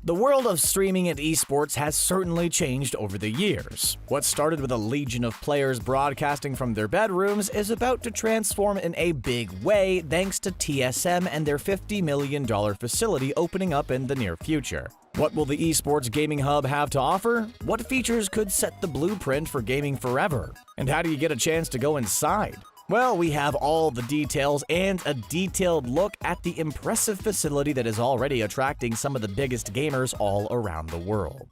The world of streaming and esports has certainly changed over the years. What started with a legion of players broadcasting from their bedrooms is about to transform in a big way thanks to TSM and their $50 million facility opening up in the near future. What will the esports gaming hub have to offer? What features could set the blueprint for gaming forever? And how do you get a chance to go inside? Well, we have all the details and a detailed look at the impressive facility that is already attracting some of the biggest gamers all around the world.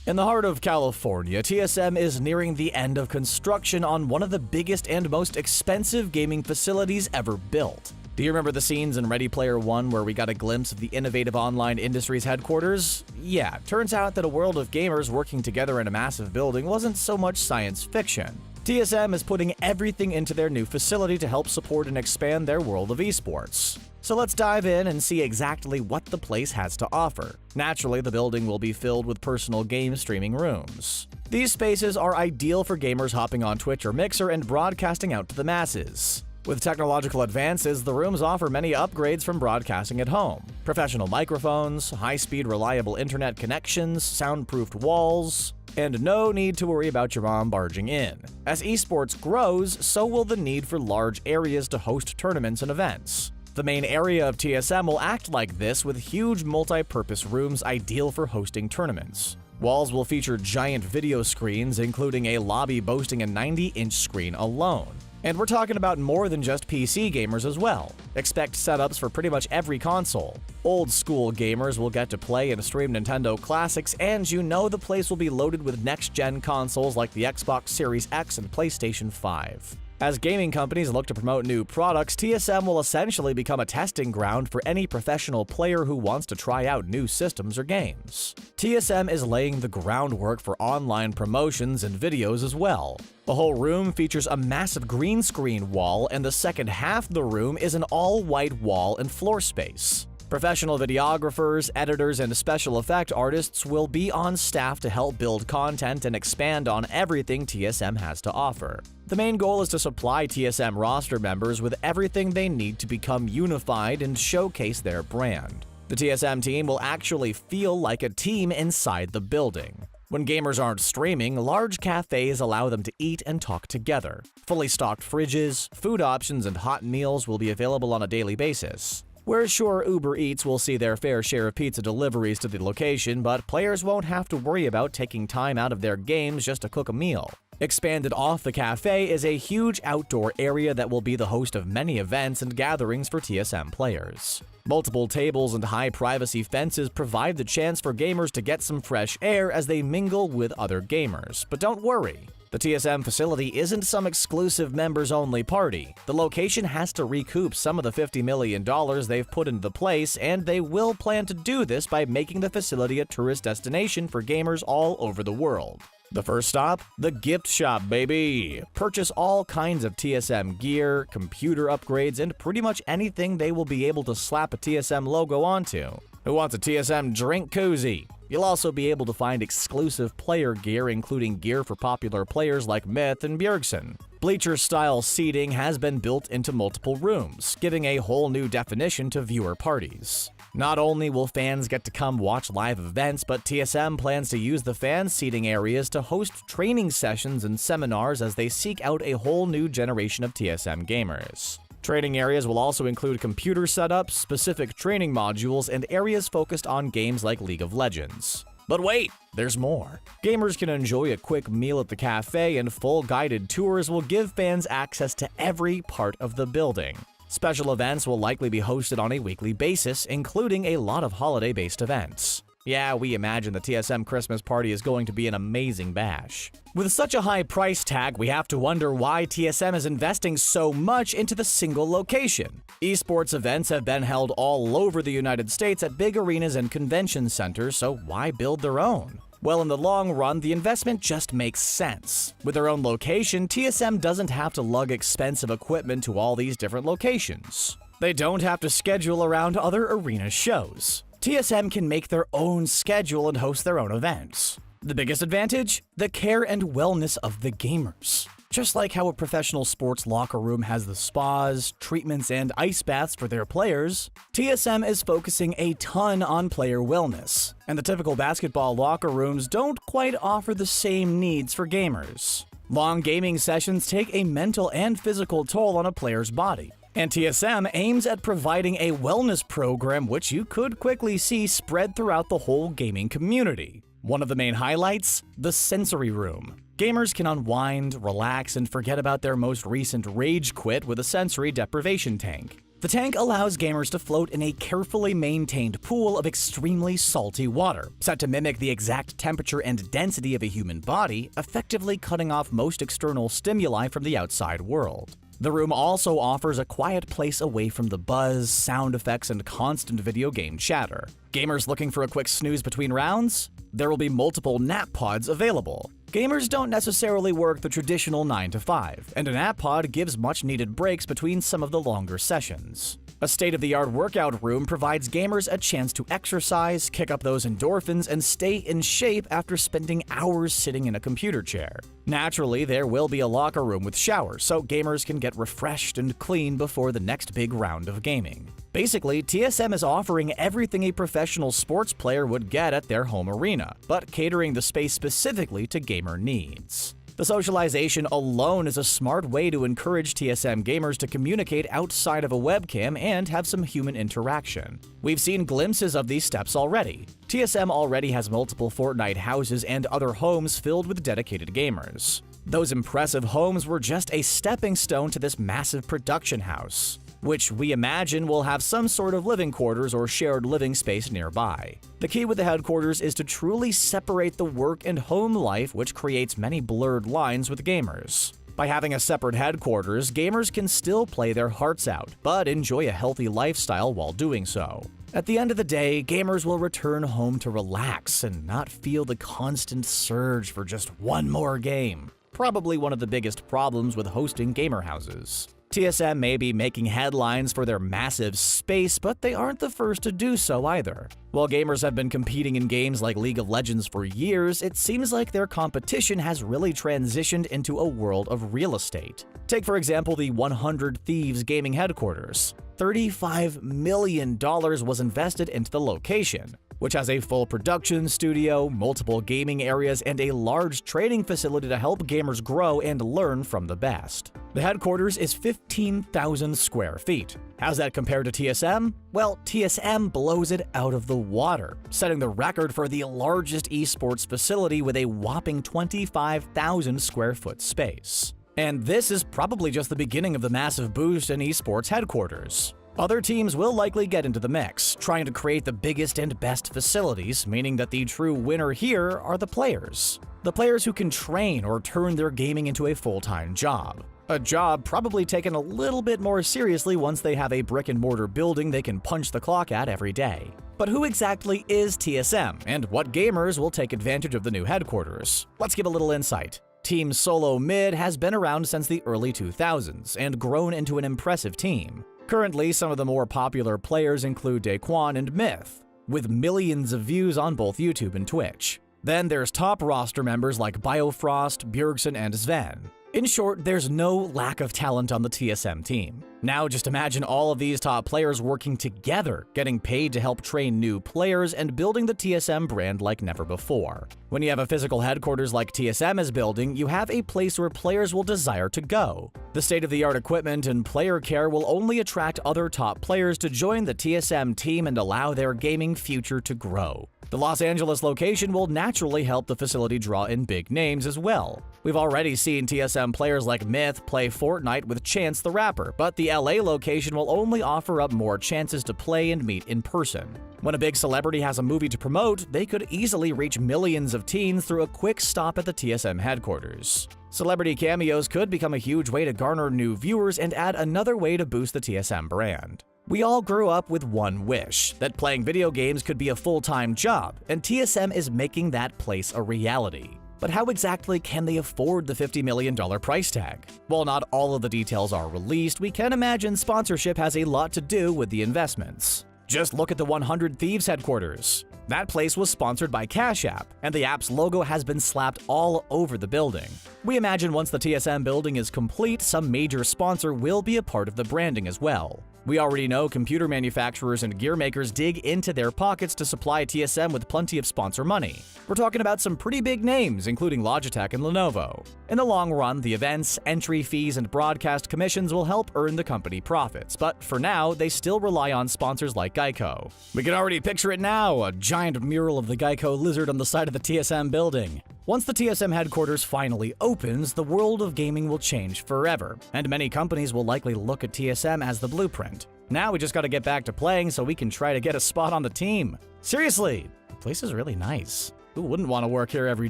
In the heart of California, TSM is nearing the end of construction on one of the biggest and most expensive gaming facilities ever built. Do you remember the scenes in Ready Player One where we got a glimpse of the innovative online industry's headquarters? Yeah, turns out that a world of gamers working together in a massive building wasn't so much science fiction. TSM is putting everything into their new facility to help support and expand their world of esports. So let's dive in and see exactly what the place has to offer. Naturally, the building will be filled with personal game streaming rooms. These spaces are ideal for gamers hopping on Twitch or Mixer and broadcasting out to the masses. With technological advances, the rooms offer many upgrades from broadcasting at home. Professional microphones, high-speed reliable internet connections, soundproofed walls, and no need to worry about your mom barging in. As esports grows, so will the need for large areas to host tournaments and events. The main area of TSM will act like this with huge multi-purpose rooms ideal for hosting tournaments. Walls will feature giant video screens, including a lobby boasting a 90-inch screen alone. And we're talking about more than just PC gamers as well. Expect setups for pretty much every console. Old school gamers will get to play and stream Nintendo classics, and you know the place will be loaded with next-gen consoles like the Xbox Series X and PlayStation 5. As gaming companies look to promote new products, TSM will essentially become a testing ground for any professional player who wants to try out new systems or games. TSM is laying the groundwork for online promotions and videos as well. The whole room features a massive green screen wall, and the second half of the room is an all-white wall and floor space. Professional videographers, editors, and special effect artists will be on staff to help build content and expand on everything TSM has to offer. The main goal is to supply TSM roster members with everything they need to become unified and showcase their brand. The TSM team will actually feel like a team inside the building. When gamers aren't streaming, large cafes allow them to eat and talk together. Fully stocked fridges, food options, and hot meals will be available on a daily basis. Whereas sure, Uber Eats will see their fair share of pizza deliveries to the location, but players won't have to worry about taking time out of their games just to cook a meal. Expanded off the cafe is a huge outdoor area that will be the host of many events and gatherings for TSM players. Multiple tables and high-privacy fences provide the chance for gamers to get some fresh air as they mingle with other gamers. But don't worry, the TSM facility isn't some exclusive members-only party. The location has to recoup some of the $50 million they've put into the place, and they will plan to do this by making the facility a tourist destination for gamers all over the world. The first stop? The gift shop, baby! Purchase all kinds of TSM gear, computer upgrades, and pretty much anything they will be able to slap a TSM logo onto. Who wants a TSM drink koozie? You'll also be able to find exclusive player gear, including gear for popular players like Myth and Bjergsen. Bleacher-style seating has been built into multiple rooms, giving a whole new definition to viewer parties. Not only will fans get to come watch live events, but TSM plans to use the fan seating areas to host training sessions and seminars as they seek out a whole new generation of TSM gamers. Training areas will also include computer setups, specific training modules, and areas focused on games like League of Legends. But wait, there's more. Gamers can enjoy a quick meal at the cafe, and full guided tours will give fans access to every part of the building. Special events will likely be hosted on a weekly basis, including a lot of holiday-based events. Yeah, we imagine the TSM Christmas party is going to be an amazing bash. With such a high price tag, we have to wonder why TSM is investing so much into the single location. Esports events have been held all over the United States at big arenas and convention centers, so why build their own? Well, in the long run, the investment just makes sense. With their own location, TSM doesn't have to lug expensive equipment to all these different locations. They don't have to schedule around other arena shows. TSM can make their own schedule and host their own events. The biggest advantage? The care and wellness of the gamers. Just like how a professional sports locker room has the spas, treatments, and ice baths for their players, TSM is focusing a ton on player wellness, and the typical basketball locker rooms don't quite offer the same needs for gamers. Long gaming sessions take a mental and physical toll on a player's body, and TSM aims at providing a wellness program which you could quickly see spread throughout the whole gaming community. One of the main highlights? The sensory room. Gamers can unwind, relax, and forget about their most recent rage quit with a sensory deprivation tank. The tank allows gamers to float in a carefully maintained pool of extremely salty water, set to mimic the exact temperature and density of a human body, effectively cutting off most external stimuli from the outside world. The room also offers a quiet place away from the buzz, sound effects, and constant video game chatter. Gamers looking for a quick snooze between rounds? There will be multiple nap pods available. Gamers don't necessarily work the traditional 9 to 5, and a nap pod gives much-needed breaks between some of the longer sessions. A state-of-the-art workout room provides gamers a chance to exercise, kick up those endorphins, and stay in shape after spending hours sitting in a computer chair. Naturally, there will be a locker room with showers, so gamers can get refreshed and clean before the next big round of gaming. Basically, TSM is offering everything a professional sports player would get at their home arena, but catering the space specifically to gamer needs. The socialization alone is a smart way to encourage TSM gamers to communicate outside of a webcam and have some human interaction. We've seen glimpses of these steps already. TSM already has multiple Fortnite houses and other homes filled with dedicated gamers. Those impressive homes were just a stepping stone to this massive production house, which we imagine will have some sort of living quarters or shared living space nearby. The key with the headquarters is to truly separate the work and home life, which creates many blurred lines with gamers. By having a separate headquarters, gamers can still play their hearts out, but enjoy a healthy lifestyle while doing so. At the end of the day, gamers will return home to relax and not feel the constant surge for just one more game. Probably one of the biggest problems with hosting gamer houses. TSM may be making headlines for their massive space, but they aren't the first to do so either. While gamers have been competing in games like League of Legends for years, it seems like their competition has really transitioned into a world of real estate. Take, for example, the 100 Thieves gaming headquarters. $35 million was invested into the location, which has a full production studio, multiple gaming areas, and a large training facility to help gamers grow and learn from the best. The headquarters is 15,000 square feet. How's that compared to TSM? Well, TSM blows it out of the water, setting the record for the largest esports facility with a whopping 25,000 square foot space. And this is probably just the beginning of the massive boost in esports headquarters. Other teams will likely get into the mix, trying to create the biggest and best facilities, meaning that the true winner here are the players. The players who can train or turn their gaming into a full-time job. A job probably taken a little bit more seriously once they have a brick-and-mortar building they can punch the clock at every day. But who exactly is TSM, and what gamers will take advantage of the new headquarters? Let's give a little insight. Team Solo Mid has been around since the early 2000s and grown into an impressive team. Currently, some of the more popular players include Daquan and Myth, with millions of views on both YouTube and Twitch. Then there's top roster members like Biofrost, Bjergsen, and Sven. In short, there's no lack of talent on the TSM team. Now just imagine all of these top players working together, getting paid to help train new players and building the TSM brand like never before. When you have a physical headquarters like TSM is building, you have a place where players will desire to go. The state-of-the-art equipment and player care will only attract other top players to join the TSM team and allow their gaming future to grow. The Los Angeles location will naturally help the facility draw in big names as well. We've already seen TSM players like Myth play Fortnite with Chance the Rapper, but the LA location will only offer up more chances to play and meet in person. When a big celebrity has a movie to promote, they could easily reach millions of teens through a quick stop at the TSM headquarters. Celebrity cameos could become a huge way to garner new viewers and add another way to boost the TSM brand. We all grew up with one wish, that playing video games could be a full-time job, and TSM is making that place a reality. But how exactly can they afford the $50 million price tag? While not all of the details are released, we can imagine sponsorship has a lot to do with the investments. Just look at the 100 Thieves headquarters. That place was sponsored by Cash App, and the app's logo has been slapped all over the building. We imagine once the TSM building is complete, some major sponsor will be a part of the branding as well. We already know computer manufacturers and gear makers dig into their pockets to supply TSM with plenty of sponsor money. We're talking about some pretty big names, including Logitech and Lenovo. In the long run, the events, entry fees, and broadcast commissions will help earn the company profits, but for now, they still rely on sponsors like Geico. We can already picture it now, a giant mural of the Geico lizard on the side of the TSM building. Once the TSM headquarters finally opens, the world of gaming will change forever, and many companies will likely look at TSM as the blueprint. Now we just gotta get back to playing so we can try to get a spot on the team. Seriously, the place is really nice. Who wouldn't want to work here every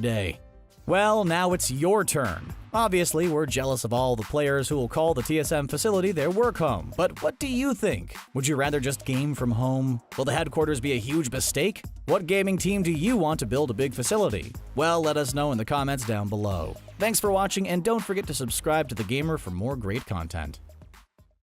day? Well, now it's your turn. Obviously, we're jealous of all the players who will call the TSM facility their work home, but what do you think? Would you rather just game from home? Will the headquarters be a huge mistake? What gaming team do you want to build a big facility? Well, let us know in the comments down below. Thanks for watching, and don't forget to subscribe to The Gamer for more great content.